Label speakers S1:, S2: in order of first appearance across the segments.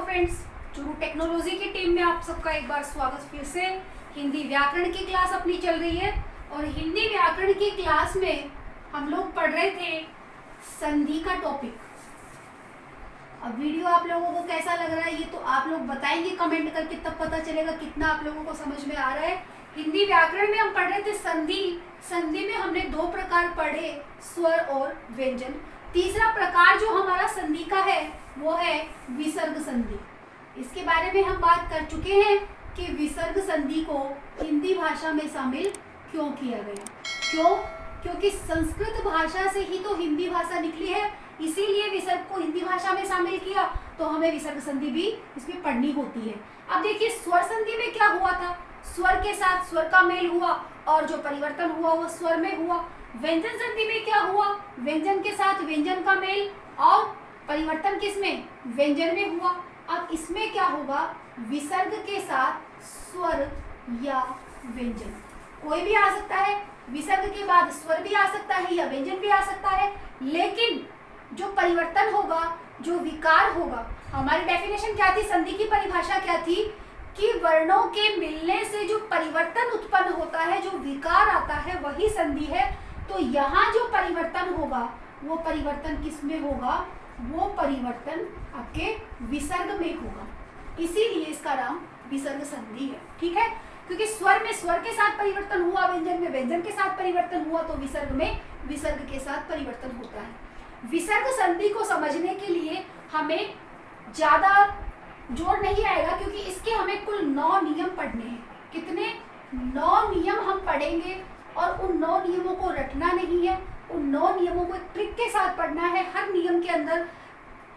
S1: Friends, Churu technology की team में आप सबका एक बार स्वागत। फिर से हिंदी व्याकरण की क्लास अपनी चल रही है और हिंदी व्याकरण की क्लास में हम लोग पढ़ रहे थे संधि का टॉपिक। अब वीडियो आप लोगों को कैसा लग रहा है ये तो आप लोग बताएंगे कमेंट करके, तब पता चलेगा कितना आप लोगों को समझ में आ रहा है। हिंदी व्याकरण में हम पढ़ रहे थे संधि। संधि में हमने दो प्रकार पढ़े, स्वर और व्यंजन। तीसरा प्रकार जो हमारा संधि का है वो है विसर्ग संधि। इसके बारे में हम बात कर चुके हैं कि विसर्ग संधि को हिंदी भाषा में शामिल क्यों किया गया। क्यों? क्योंकि संस्कृत भाषा से ही तो हिंदी भाषा निकली है, इसीलिए विसर्ग को हिंदी भाषा में शामिल किया, तो हमें विसर्ग संधि भी इसमें पढ़नी होती है। अब देखिए स्वर संधि में क्या हुआ था, स्वर के साथ स्वर का मेल हुआ और जो परिवर्तन हुआ वो स्वर में हुआ। व्यंजन संधि में क्या हुआ, व्यंजन के साथ व्यंजन का मेल और परिवर्तन किसमें, व्यंजन में हुआ। अब इसमें क्या होगा, विसर्ग के साथ स्वर या व्यंजन कोई भी आ सकता है, विसर्ग के बाद स्वर भी आ सकता है या व्यंजन भी आ सकता है, लेकिन जो परिवर्तन होगा, जो विकार होगा, हमारी डेफिनेशन क्या थी, संधि की परिभाषा क्या थी कि वर्णों के मिलने से जो परिवर्तन उत्पन्न होता है, जो विकार आता है, वही संधि है। तो यहाँ जो परिवर्तन होगा वो परिवर्तन किसमें होगा, वो परिवर्तन आपके विसर्ग में होगा, इसीलिए इसका नाम विसर्ग संधि है। ठीक है, क्योंकि स्वर में स्वर के साथ परिवर्तन हुआ, व्यंजन में व्यंजन के साथ परिवर्तन हुआ, तो विसर्ग में विसर्ग के साथ परिवर्तन होता है। विसर्ग संधि को समझने के लिए हमें ज्यादा जोर नहीं आएगा, क्योंकि इसके हमें कुल 9 नियम पढ़ने हैं। कितने? 9 नियम हम पढ़ेंगे और उन 9 नियमों को रटना नहीं है, उन 9 नियमों को ट्रिक के साथ पढ़ना है। हर नियम के अंदर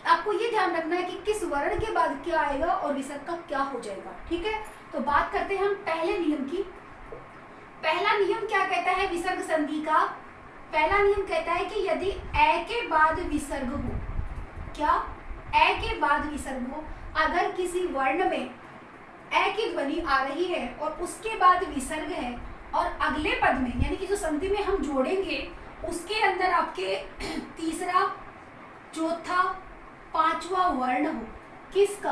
S1: आपको ये ध्यान रखना है कि किस वर्ण के बाद क्या आएगा और विसर्ग का क्या हो जाएगा। ठीक है, तो बात करते हैं हम पहले नियम की। पहला नियम क्या कहता है विसर्ग संधि का? पहला नियम कहता है कि यदि ए के बाद विसर्ग हो, क्या? ए के बाद विसर्ग हो, अगर किसी वर्ण में ए की ध्वनि आ रही है और उसके बाद विसर्ग है और अगले पद में यानी कि जो संधि में हम जोड़ेंगे उसके अंदर आपके तीसरा, चौथा, पांचवा वर्ण हो, किसका?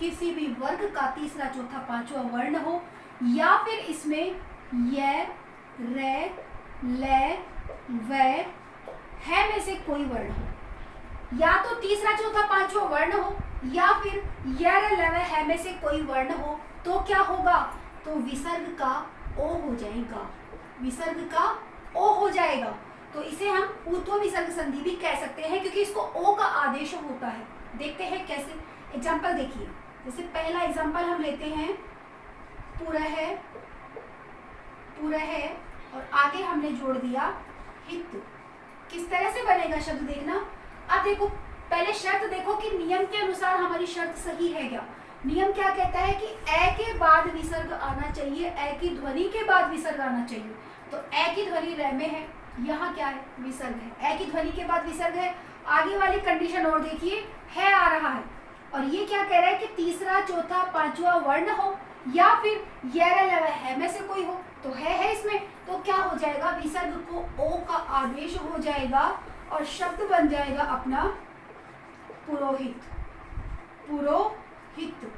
S1: किसी भी वर्ग का तीसरा, चौथा, पांचवा वर्ण हो, या फिर इसमें य, रे, ले, वे, है में से कोई वर्ण हो। या तो तीसरा, चौथा, पांचवा वर्ण हो या फिर य, रे, ले, वे, है में से कोई वर्ण हो, तो क्या होगा? तो विसर्ग का ओ हो जाएगा, विसर्ग का ओ हो जाएगा। तो इसे हम ऊर्ध्व विसर्ग संधि भी कह सकते हैं, क्योंकि इसको ओ का आदेश होता है। देखते हैं कैसे। एग्जाम्पल देखिए, जैसे पहला एग्जाम्पल हम लेते हैं, पूरा है और आगे हमने जोड़ दिया हित। किस तरह से बनेगा शब्द देखना। अब देखो, पहले शर्त देखो कि नियम के अनुसार हमारी शर्त सही है क्या। नियम क्या कहता है कि ए के बाद विसर्ग आना चाहिए, ए की ध्वनि के बाद विसर्ग आना चाहिए। तो ए की ध्वनि रे में है, यहाँ क्या है, विसर्ग है। ए की ध्वनि के बाद विसर्ग है। आगे वाली कंडीशन और देखिए, है आ रहा है और ये क्या कह रहा है कि तीसरा, चौथा, पांचवा वर्ण हो या फिर य, रे, ले, वे, है में से कोई हो, तो है इसमें, तो क्या हो जाएगा, विसर्ग को ओ का आदेश हो जाएगा और शब्द बन जाएगा अपना पुरोहित। पुरोहित।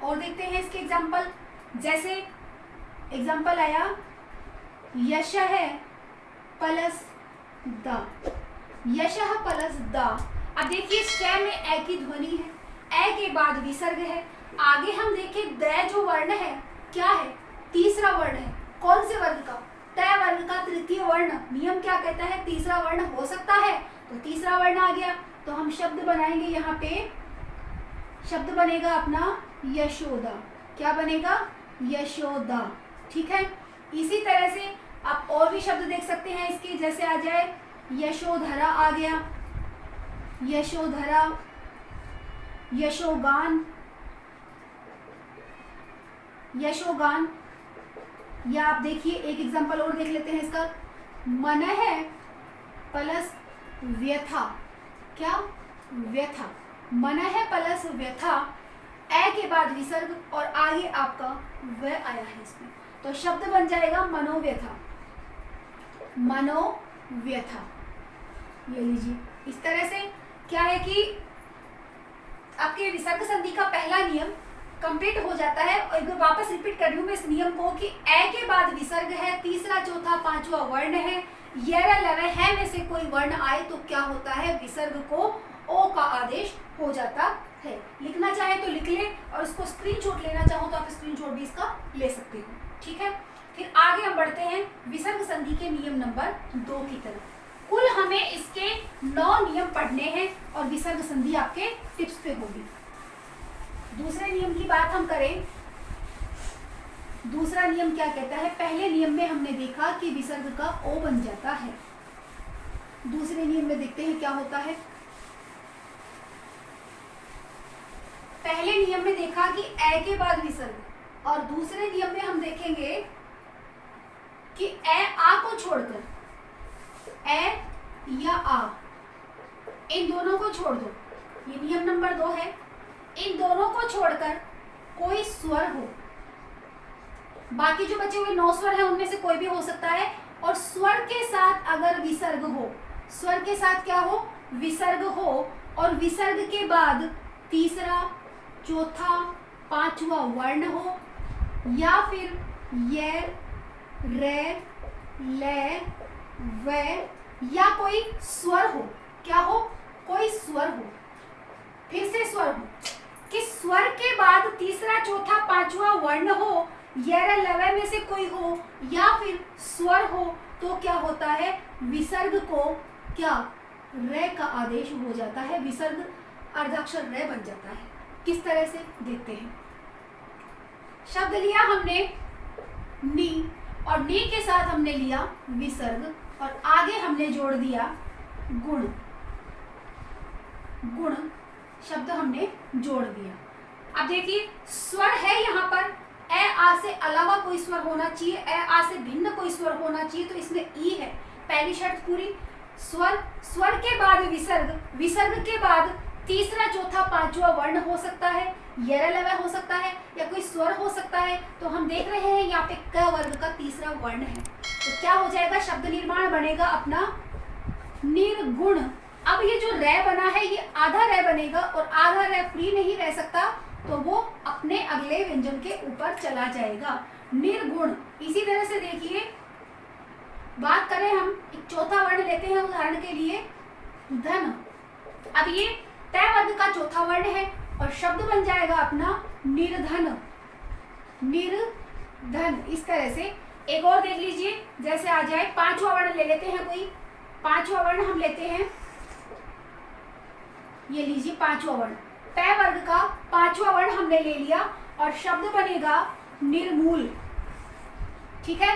S1: और देखते हैं इसके एग्जाम्पल। जैसे एग्जाम्पल आया, यशः प्लस द, यशः प्लस द। अब देखिए श में ए की ध्वनि है, ए के बाद विसर्ग है। आगे हम देखें द जो वर्ण है क्या है, तीसरा वर्ण है। कौन से वर्ग का? त वर्ग का तृतीय वर्ण। नियम क्या कहता है, तीसरा वर्ण हो सकता है, तो तीसरा वर्ण आ गया। तो हम शब्द बनाएंगे, यहाँ पे शब्द बनेगा अपना यशोदा। क्या बनेगा? यशोदा। ठीक है, इसी तरह से आप और भी शब्द देख सकते हैं इसके, जैसे आ जाए यशोधरा आ गया, यशोधरा, यशोगान, यशोगान। या आप देखिए एक एग्जांपल और देख लेते हैं इसका, मनः प्लस व्यथा। क्या? व्यथा। मनः प्लस व्यथा, ए के बाद विसर्ग और आगे आपका व आया है इसमें, तो शब्द बन जाएगा मनोव्यथा। मनोव्यथा, ये लीजिए। इस तरह से क्या है कि आपके विसर्ग संधि का पहला नियम कंप्लीट हो जाता है। और एक बार वापस रिपीट कर रही हूँ मैं इस नियम को कि ए के बाद विसर्ग है, तीसरा चौथा पांचवा वर्ण है, यह लव है में से कोई वर्ण आए तो क्या होता है, विसर्ग को ओ का आदेश हो जाता है। लिखना चाहे तो लिख ले और उसको स्क्रीनशॉट लेना चाहो तो आप स्क्रीनशॉट भी इसका ले सकते हो। ठीक है, फिर आगे हम बढ़ते हैं विसर्ग संधि के नियम नंबर 2 की तरफ। कुल हमें इसके 9 नियम पढ़ने हैं और विसर्ग संधि आपके टिप्स पे होगी। दूसरे नियम की बात हम करें, दूसरा नियम क्या कहता है। पहले नियम में हमने देखा कि विसर्ग का ओ बन जाता है। दूसरे नियम में देखते हैं क्या होता है। पहले नियम में देखा कि ए के बाद विसर्ग, और दूसरे नियम में हम देखेंगे कि ए आ को छोड़कर, ए या आ, इन दोनों को छोड़ दो, ये नियम नंबर 2 है। इन दोनों को छोड़कर कोई स्वर हो, बाकी जो बचे हुए 9 स्वर हैं उनमें से कोई भी हो सकता है, और स्वर के साथ अगर विसर्ग हो, स्वर के साथ क्या हो, विसर्ग हो, और विसर्ग के बाद तीसरा चौथा पांचवा वर्ण हो, या फिर ये रे ले वे, या कोई स्वर हो, क्या हो, कोई स्वर हो, फिर से स्वर हो, कि स्वर के बाद तीसरा चौथा पांचवा वर्ण हो, यह लवे में से कोई हो, या फिर स्वर हो, तो क्या होता है, विसर्ग को क्या, रे का आदेश हो जाता है, विसर्ग अर्धाक्षर रे बन जाता है। किस तरह से देखते हैं। शब्द लिया हमने नी, और नी के साथ हमने लिया विसर्ग, और आगे हमने जोड़ दिया गुण, गुण शब्द हमने जोड़ दिया। अब देखिए स्वर है यहाँ पर, ए आ से अलावा कोई स्वर होना चाहिए, ए आ से भिन्न कोई स्वर होना चाहिए, तो इसमें ई है, पहली शर्त पूरी। स्वर, स्वर के बाद विसर्ग, विसर्ग के बाद तीसरा चौथा पांचवा वर्ण हो सकता है, यर लव हो सकता है, या कोई स्वर हो सकता है। तो हम देख रहे हैं यहाँ पे क वर्ग का तीसरा वर्ण है, तो क्या हो जाएगा, शब्द निर्माण बनेगा अपना निर्गुण। अब ये जो रे बना है ये आधा रे बनेगा, और आधा रे फ्री नहीं रह सकता, तो वो अपने अगले व्यंजन के ऊपर चला जाएगा, निर्गुण। इसी तरह से देखिए, बात करें हम एक चौथा वर्ण लेते हैं उदाहरण के लिए, धन। अब ये तय वर्ग का चौथा वर्ण है और शब्द बन जाएगा अपना निर्धन, निर्धन। इस तरह से एक और देख लीजिए, जैसे आ जाए पांचवा वर्ण ले लेते हैं, कोई पांचवा वर्ण हम लेते हैं, ये लीजिए पांचवा वर्ण, तय वर्ग का पांचवा वर्ण हमने ले लिया और शब्द बनेगा निर्मूल। ठीक है,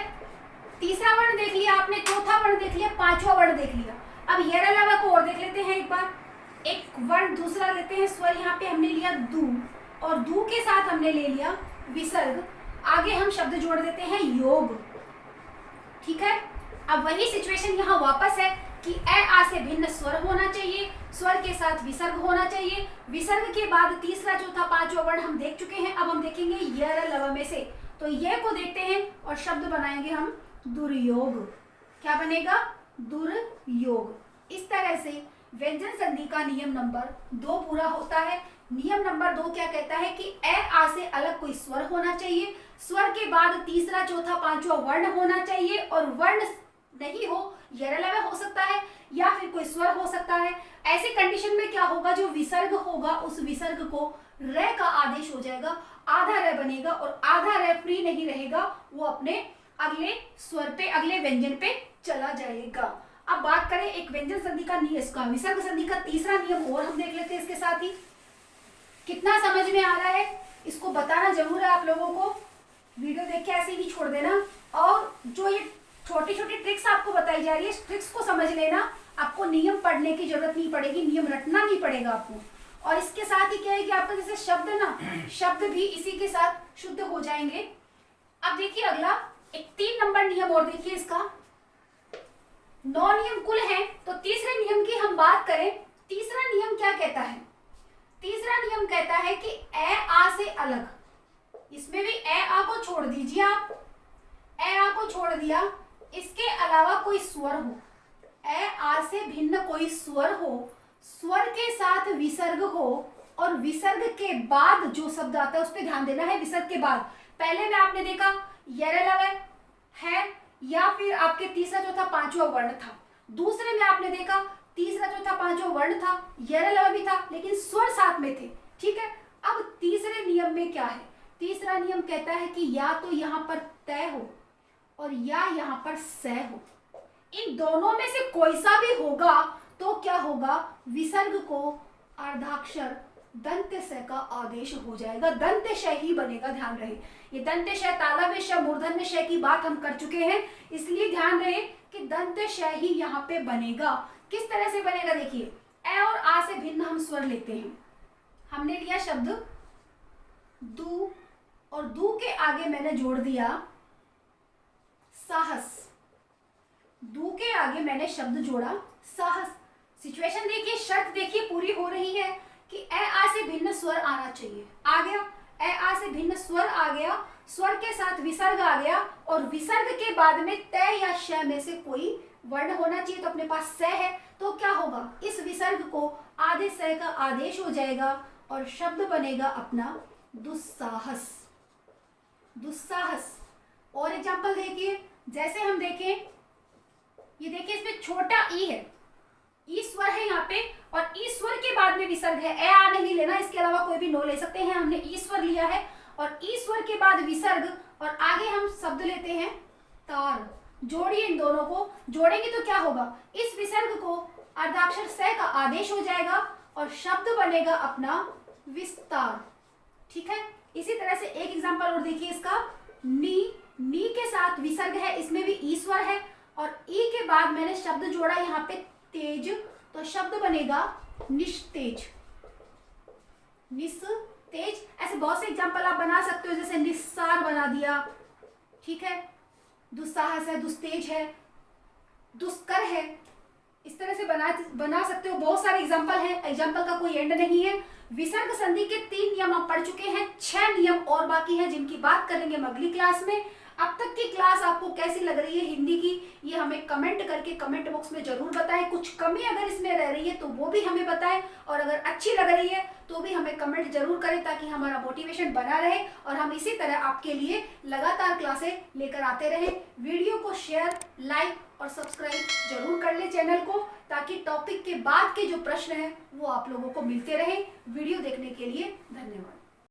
S1: तीसरा वर्ण देख लिया आपने, चौथा वर्ण देख लिया, पांचवा वर्ण देख लिया। अब ये अलावा को और देख लेते हैं एक बार, एक वर्ण दूसरा लेते हैं, स्वर यहाँ पे हमने लिया दू, और दू के साथ हमने ले लिया विसर्ग, आगे हम शब्द जोड़ देते हैं योग। ठीक है, अब वही सिचुएशन यहाँ वापस है कि ए आ से भिन्न स्वर होना चाहिए, स्वर के साथ विसर्ग होना चाहिए, विसर्ग के बाद तीसरा चौथा पांचवा वर्ण हम देख चुके हैं। अब हम देखेंगे य लव में से, तो ये को देखते हैं और शब्द बनाएंगे हम दुर्योग। क्या बनेगा, दुर्योग। इस तरह से व्यंजन संधि का नियम नंबर 2 पूरा होता है। नियम नंबर 2 क्या कहता है कि ए आ से अलग कोई स्वर होना चाहिए, स्वर के बाद तीसरा चौथा पांचवा वर्ण होना चाहिए, और वर्ण नहीं हो, यरलव हो सकता है या फिर कोई स्वर हो सकता है। ऐसी कंडीशन में क्या होगा, जो विसर्ग होगा उस विसर्ग को रे का आदेश हो जाएगा, आधा रे बनेगा, और आधा रे फ्री नहीं रहेगा, वो अपने अगले स्वर पे, अगले व्यंजन पे चला जाएगा। अब बात करें एक व्यंजन संधि का इसका विसर्ग संधि का तीसरा नियम और हम देख लेते हैं इसके साथ ही। कितना समझ में आ रहा है इसको बताना जरूर है आप लोगों को, वीडियो देख के ऐसे ही नहीं छोड़ देना। और जो ये छोटी छोटी ट्रिक्स आपको बताई जा रही है, इस ट्रिक्स को समझ लेना, आपको नियम पढ़ने की जरूरत नहीं पड़ेगी, नियम रटना नहीं पड़ेगा आपको। और इसके साथ ही क्या है कि आपका जैसे शब्द ना, शब्द भी इसी के साथ शुद्ध हो जाएंगे। अब देखिए अगला एक 3 नंबर नियम और देखिए, इसका 9 नियम कुल हैं, तो तीसरे नियम की हम बात करें। तीसरा नियम क्या कहता है, तीसरा नियम कहता है कि ए आ से अलग, इसमें भी ए आ को छोड़ दीजिए आप, ए आ को छोड़ दिया, इसके अलावा कोई स्वर हो, ए आ से भिन्न कोई स्वर हो, स्वर के साथ विसर्ग हो, और विसर्ग के बाद जो शब्द आता है उस पर ध्यान देना है। विसर्ग के बाद पहले में आपने देखा यरलव है या फिर आपके तीसरा चौथा पांचवा वर्ण था। दूसरे में आपने देखा तीसरा चौथा पांचवा वर्ण था, यरलव भी था, लेकिन स्वर साथ में थे। ठीक है, अब तीसरे नियम में क्या है? तीसरा नियम कहता है कि या तो यहाँ पर तय हो और या यहाँ पर सह हो। इन दोनों में से कोई सा भी होगा तो क्या होगा? विसर्ग को अर्धाक्षर दंत श का आदेश हो जाएगा, दंत श ही बनेगा। ध्यान रहे, ये दंत श, तालव्य श, मूर्धन्य श की बात हम कर चुके हैं, इसलिए ध्यान रहे कि दंत श ही यहाँ पे बनेगा। किस तरह से बनेगा? देखिए, ए और आ से भिन्न हम स्वर लेते हैं। हमने लिया शब्द दू और दू के आगे मैंने जोड़ दिया साहस। दू के आगे मैंने शब्द जोड़ा साहस। सिचुएशन देखिए, शर्त देखिए पूरी हो रही है कि ए आ से भिन्न स्वर आना चाहिए। आ गया, ए आ से भिन्न स्वर आ गया, स्वर के साथ विसर्ग आ गया और विसर्ग के बाद में तय या श में से कोई वर्ण होना चाहिए। तो अपने पास स है, तो क्या होगा? इस विसर्ग को आधे स का आदेश हो जाएगा और शब्द बनेगा अपना दुस्साहस। दुस्साहस। और एग्जाम्पल देखिए, जैसे हम देखें, ये देखिए इसमें छोटा ई है, ई स्वर है यहाँ पे और ई स्वर के बाद में विसर्ग है। ए आ नहीं लेना, इसके अलावा कोई भी नो ले सकते हैं। हमने ई स्वर लिया है और ई स्वर के बाद विसर्ग और आगे हम शब्द लेते हैं तार। जोड़िए, इन दोनों को जोड़ेंगे तो क्या होगा? इस विसर्ग को अर्धाक्षर स का आदेश हो जाएगा और शब्द बनेगा अपना विस्तार। ठीक है, इसी तरह से एक एग्जांपल और देखिए इसका, नी। नी के साथ विसर्ग है, इसमें भी ई स्वर है और ई के बाद मैंने शब्द जोड़ा यहाँ पे तेज, तो शब्द बनेगा निस्तेज। निस्तेज। ऐसे बहुत से एग्जांपल आप बना सकते हो, जैसे निस्सार बना दिया। ठीक है, दुस्साहस है, दुस्तेज है, दुष्कर है, इस तरह से बना सकते हो। बहुत सारे एग्जांपल हैं, एग्जांपल का कोई एंड नहीं है। विसर्ग संधि के 3 नियम आप पढ़ चुके हैं, 6 नियम और बाकी हैं जिनकी बात करेंगे हम अगली क्लास में। अब तक की क्लास आपको कैसी लग रही है हिंदी की, ये हमें कमेंट करके कमेंट बॉक्स में जरूर बताएं। कुछ कमी अगर इसमें रह रही है तो वो भी हमें बताएं और अगर अच्छी लग रही है तो भी हमें कमेंट जरूर करें, ताकि हमारा मोटिवेशन बना रहे और हम इसी तरह आपके लिए लगातार क्लासें लेकर आते रहें। वीडियो को शेयर, लाइक और सब्सक्राइब जरूर कर ले चैनल को, ताकि टॉपिक के बाद के जो प्रश्न हैं वो आप लोगों को मिलते रहे। वीडियो देखने के लिए धन्यवाद।